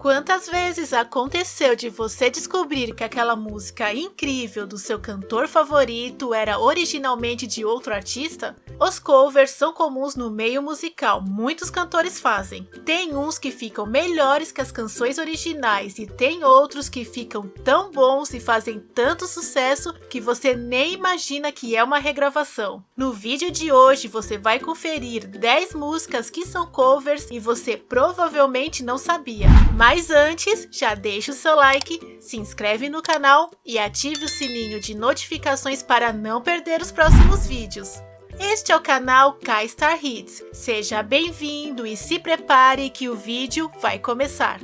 Quantas vezes aconteceu de você descobrir que aquela música incrível do seu cantor favorito era originalmente de outro artista? Os covers são comuns no meio musical, muitos cantores fazem. Tem uns que ficam melhores que as canções originais e tem outros que ficam tão bons e fazem tanto sucesso que você nem imagina que é uma regravação. No vídeo de hoje você vai conferir 10 músicas que são covers e você provavelmente não sabia. Mas antes, já deixa o seu like, se inscreve no canal e ative o sininho de notificações para não perder os próximos vídeos. Este é o canal K-Star Hits. Seja bem-vindo e se prepare que o vídeo vai começar.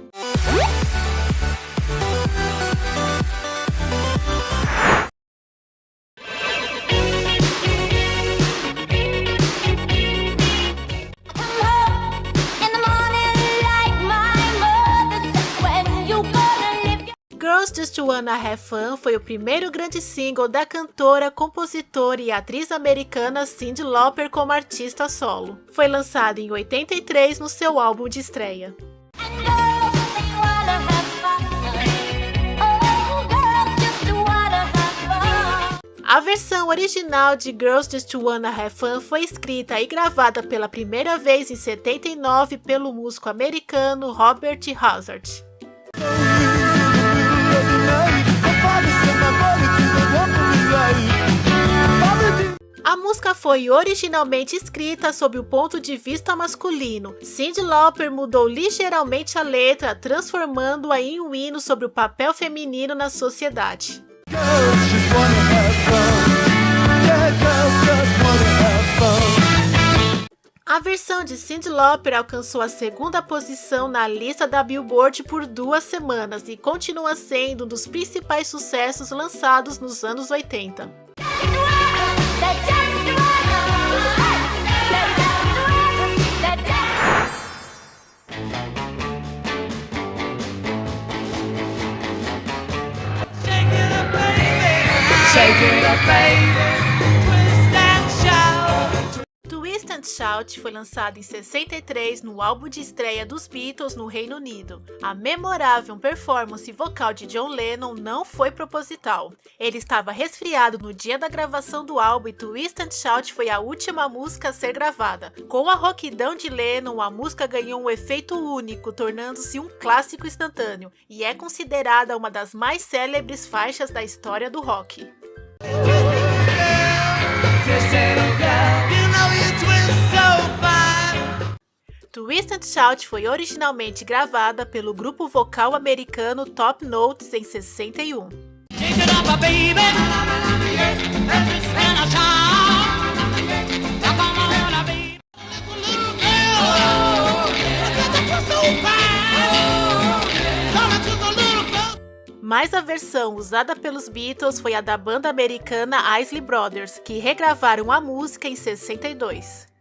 Girls Just Wanna Have Fun foi o primeiro grande single da cantora, compositora e atriz americana Cyndi Lauper como artista solo. Foi lançado em 83 no seu álbum de estreia. A versão original de Girls Just Wanna Have Fun foi escrita e gravada pela primeira vez em 79 pelo músico americano Robert Hazard. A música foi originalmente escrita sob o ponto de vista masculino. Cyndi Lauper mudou ligeiramente a letra, transformando-a em um hino sobre o papel feminino na sociedade. A versão de Cyndi Lauper alcançou a segunda posição na lista da Billboard por 2 semanas e continua sendo um dos principais sucessos lançados nos anos 80. Twist and Shout foi lançado em 63 no álbum de estreia dos Beatles no Reino Unido. A memorável performance vocal de John Lennon não foi proposital. Ele estava resfriado no dia da gravação do álbum e Twist and Shout foi a última música a ser gravada. Com a rouquidão de Lennon, a música ganhou um efeito único, tornando-se um clássico instantâneo, e é considerada uma das mais célebres faixas da história do rock. Twist and Shout foi originalmente gravada pelo grupo vocal americano Top Notes em 61. Mas a versão usada pelos Beatles foi a da banda americana Isley Brothers, que regravaram a música em 62.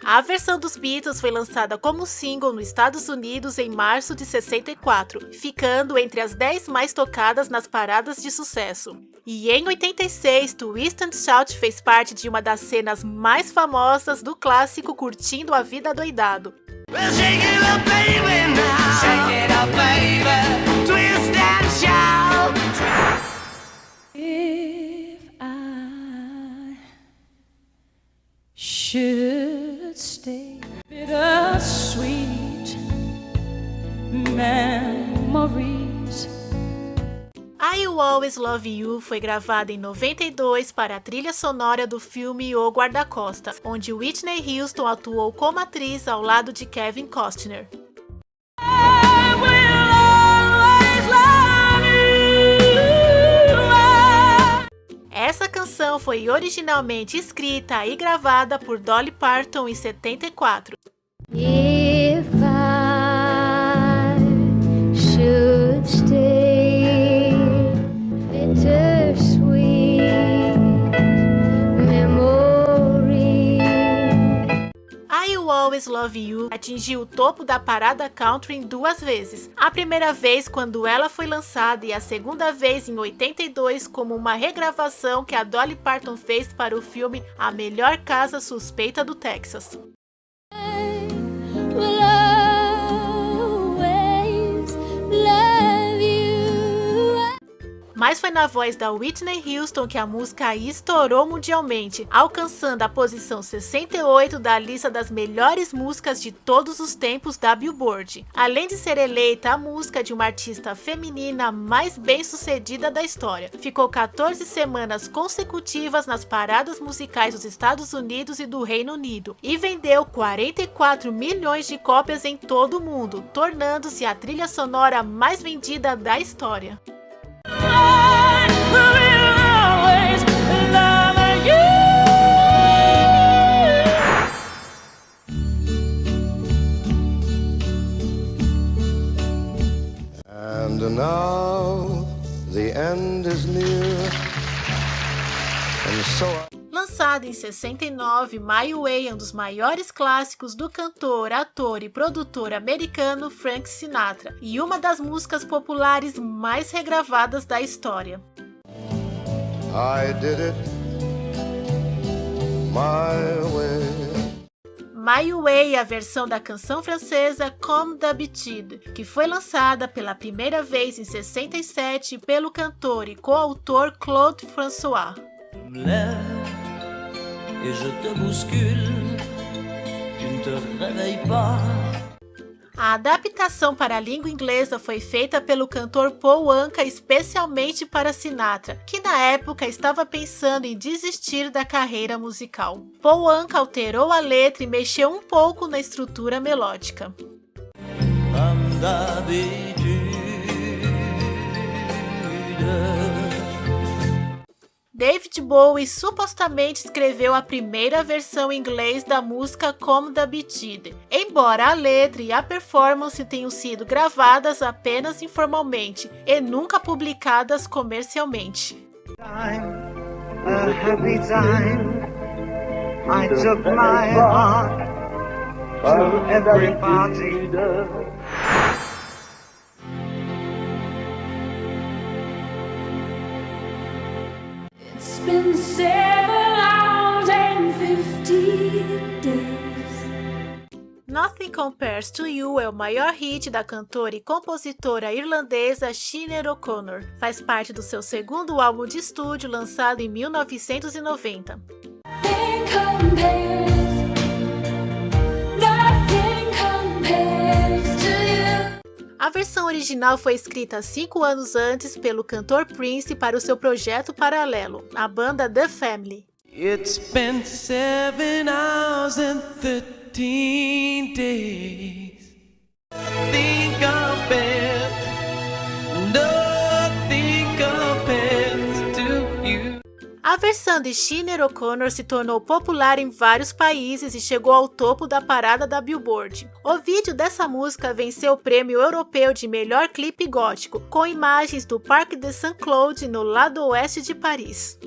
A versão dos Beatles foi lançada como single nos Estados Unidos em março de 64, ficando entre as 10 mais tocadas nas paradas de sucesso. E em 86, Twist and Shout fez parte de uma das cenas mais famosas do clássico Curtindo a Vida Adoidado. Well, shake it up, baby, now. Shake it up, baby. Twist and shout. If I should stay, bittersweet memories. I Will Always Love You foi gravada em 92 para a trilha sonora do filme O Guarda-Costa, onde Whitney Houston atuou como atriz ao lado de Kevin Costner. Essa canção foi originalmente escrita e gravada por Dolly Parton em 74. If I should stay, bittersweet memory. I Will Always Always Love You atingiu o topo da parada country em 2 vezes. A primeira vez quando ela foi lançada e a segunda vez em 82 como uma regravação que a Dolly Parton fez para o filme A Melhor Casa Suspeita do Texas. Will always love you. Mas foi na voz da Whitney Houston que a música aí estourou mundialmente, alcançando a posição 68 da lista das melhores músicas de todos os tempos da Billboard. Além de ser eleita a música de uma artista feminina mais bem-sucedida da história, ficou 14 semanas consecutivas nas paradas musicais dos Estados Unidos e do Reino Unido, e vendeu 44 milhões de cópias em todo o mundo, tornando-se a trilha sonora mais vendida da história. And now the end is near, and so Lançado em 69, My Way é um dos maiores clássicos do cantor, ator e produtor americano Frank Sinatra, e uma das músicas populares mais regravadas da história. I did it my way. My Way é a versão da canção francesa Comme d'habitude, que foi lançada pela primeira vez em 67 pelo cantor e coautor Claude François. Et je te bouscule, tu ne te réveilles pas. A adaptação para a língua inglesa foi feita pelo cantor Paul Anka especialmente para Sinatra, que na época estava pensando em desistir da carreira musical. Paul Anka alterou a letra e mexeu um pouco na estrutura melódica. Comme d'habitude. David Bowie supostamente escreveu a primeira versão em inglês da música Comme d'habitude, embora a letra e a performance tenham sido gravadas apenas informalmente e nunca publicadas comercialmente. A happy time. I took my heart to every party. It's been 7 hours and 50 days. Nothing Compares to You é o maior hit da cantora e compositora irlandesa Sinéad O'Connor. Faz parte do seu segundo álbum de estúdio lançado em 1990. Nothing compares to you. A versão original foi escrita 5 anos antes pelo cantor Prince para o seu projeto paralelo, a banda The Family. It's been 7 hours and 13 days. Nothing compares, nothing compares to you. A versão de Sinéad O'Connor se tornou popular em vários países e chegou ao topo da parada da Billboard. O vídeo dessa música venceu o prêmio europeu de melhor clipe gótico, com imagens do Parc de Saint-Claude no lado oeste de Paris.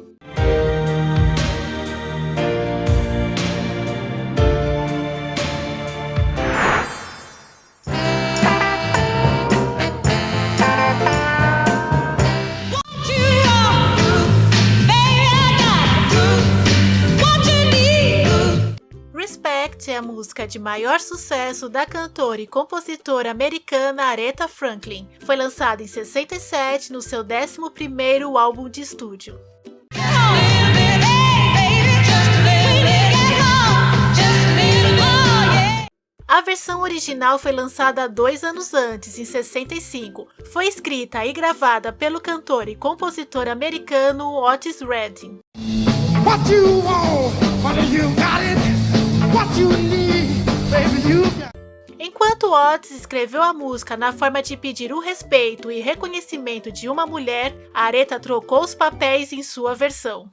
Respect é a música de maior sucesso da cantora e compositora americana Aretha Franklin. Foi lançada em 67 no seu 11º álbum de estúdio. A versão original foi lançada 2 anos antes, em 65. Foi escrita e gravada pelo cantor e compositor americano Otis Redding. What you want, what you got it. What you need, baby, you got it. Enquanto Otis escreveu a música na forma de pedir o respeito e reconhecimento de uma mulher, Aretha trocou os papéis em sua versão.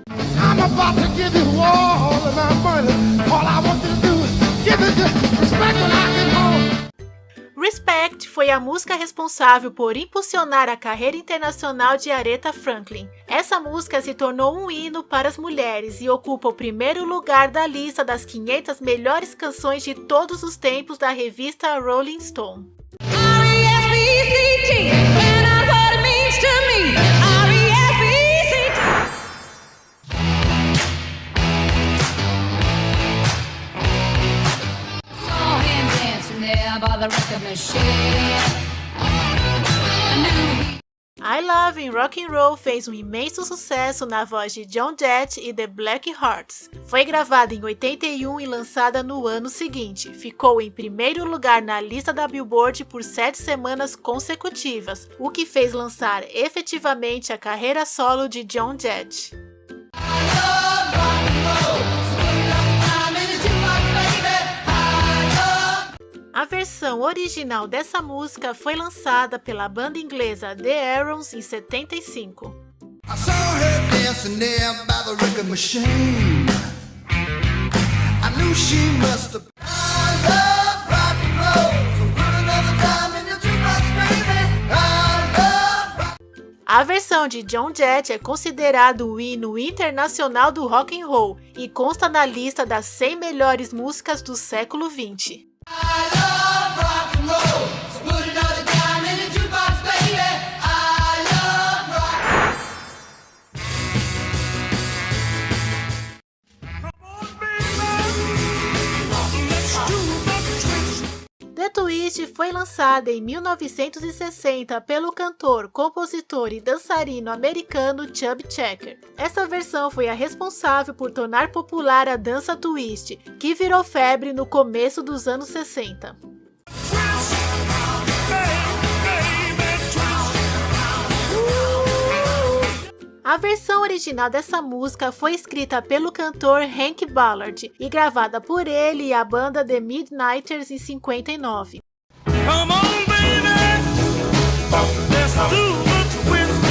I'm about to give you all of my money. All I want you to do is give it the respect when I get home. Respect foi a música responsável por impulsionar a carreira internacional de Aretha Franklin. Essa música se tornou um hino para as mulheres e ocupa o primeiro lugar da lista das 500 melhores canções de todos os tempos da revista Rolling Stone. I Love in Rock and Roll fez um imenso sucesso na voz de Joan Jett e The Black Hearts. Foi gravada em 81 e lançada no ano seguinte. Ficou em primeiro lugar na lista da Billboard por 7 semanas consecutivas, o que fez lançar efetivamente a carreira solo de Joan Jett. A versão original dessa música foi lançada pela banda inglesa The Aarons em 75. I saw her dancing there by the record machine. I knew she must have. I love rock and roll, so put another time in your jukebox, baby. I love rock. A versão de Joan Jett é considerado o hino internacional do rock and roll e consta na lista das 100 melhores músicas do século XX. I love rock and roll, so put another time in your jukebox, baby. I love rock. The Twist foi lançada em 1960 pelo cantor, compositor e dançarino americano Chubby Checker. Essa versão foi a responsável por tornar popular a dança twist, que virou febre no começo dos anos 60. A versão original dessa música foi escrita pelo cantor Hank Ballard e gravada por ele e a banda The Midnighters em 59. Come on, baby. Let's do the twist.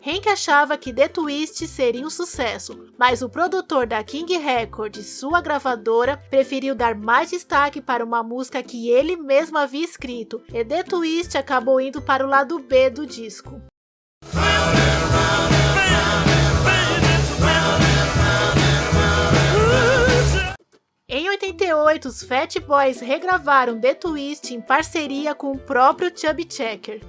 Hank achava que The Twist seria um sucesso, mas o produtor da King Records, sua gravadora, preferiu dar mais destaque para uma música que ele mesmo havia escrito, e The Twist acabou indo para o lado B do disco. Em 88, os Fat Boys regravaram The Twist em parceria com o próprio Chubby Checker.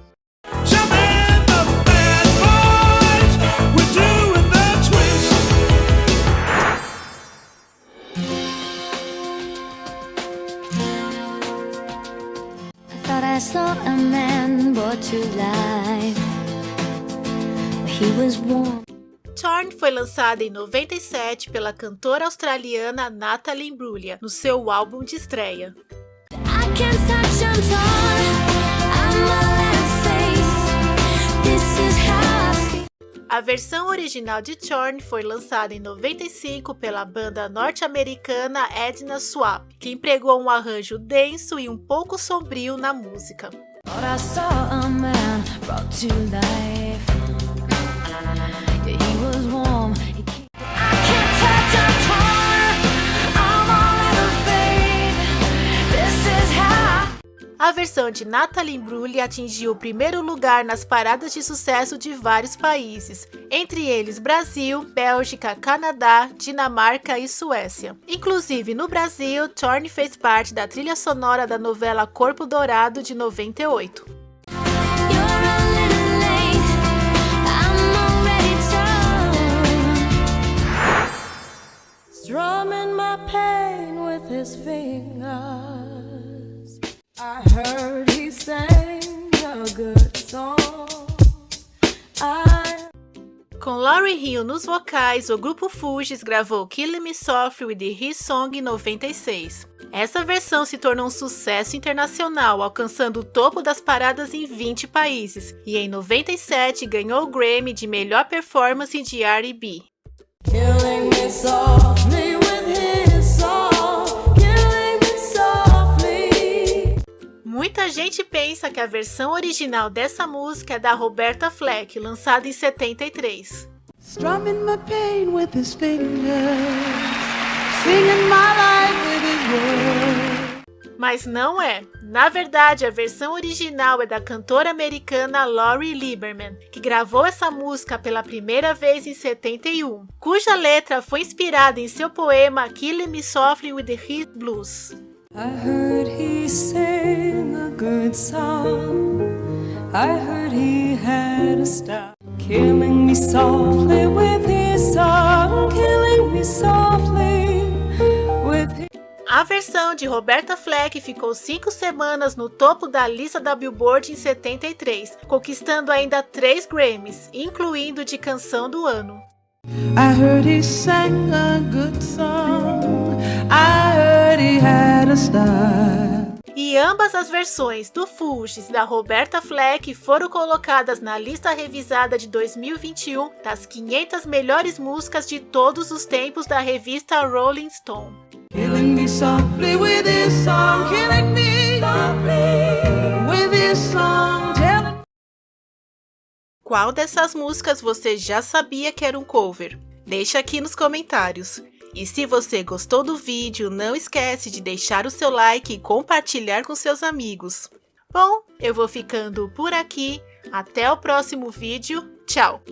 I saw a man brought to life. He was warm. Torn foi lançada em 97 pela cantora australiana Natalie Imbruglia, no seu álbum de estreia. I can't touch, I'm torn. I'm a little face. This is how I feel. A versão original de Torn foi lançada em 95 pela banda norte-americana Edna Swap, que empregou um arranjo denso e um pouco sombrio na música. But I saw a man brought to life. Yeah, he was warm. I can't touch, I'm torn. I'm all out of faith. This is how. A versão de Natalie Imbruglia atingiu o primeiro lugar nas paradas de sucesso de vários países, entre eles Brasil, Bélgica, Canadá, Dinamarca e Suécia. Inclusive no Brasil, Torn fez parte da trilha sonora da novela Corpo Dourado de 98. You're a little late. I'm already torn. Strumming my pain with his fingers. I heard he sang a good song. Com Lauryn Hill nos vocais, o grupo Fugees gravou Killing Me Softly with His Song em 96. Essa versão se tornou um sucesso internacional, alcançando o topo das paradas em 20 países, e em 97 ganhou o Grammy de melhor performance de R&B. Killing me softly with his song. Killing me softly. Muita gente pensa que a versão original dessa música é da Roberta Fleck, lançada em 73. Strumming my pain with his fingers, singing my life with his words. Mas não é. Na verdade, a versão original é da cantora americana Lori Lieberman, que gravou essa música pela primeira vez em 71, cuja letra foi inspirada em seu poema Killing Me Softly with the Heat Blues. I heard he sang a good song. I heard he had a style. Killing me softly with his song. Killing me softly with his... A versão de Roberta Fleck ficou 5 semanas no topo da lista da Billboard em 73, conquistando ainda 3 Grammys, incluindo de canção do ano. I heard he sang a good song. I heard he had a style. E ambas as versões do Fugees e da Roberta Fleck foram colocadas na lista revisada de 2021 das 500 melhores músicas de todos os tempos da revista Rolling Stone. Killing me softly with his song. Killing me softly with his song. Qual dessas músicas você já sabia que era um cover? Deixa aqui nos comentários. E se você gostou do vídeo, não esquece de deixar o seu like e compartilhar com seus amigos. Bom, eu vou ficando por aqui. Até o próximo vídeo. Tchau!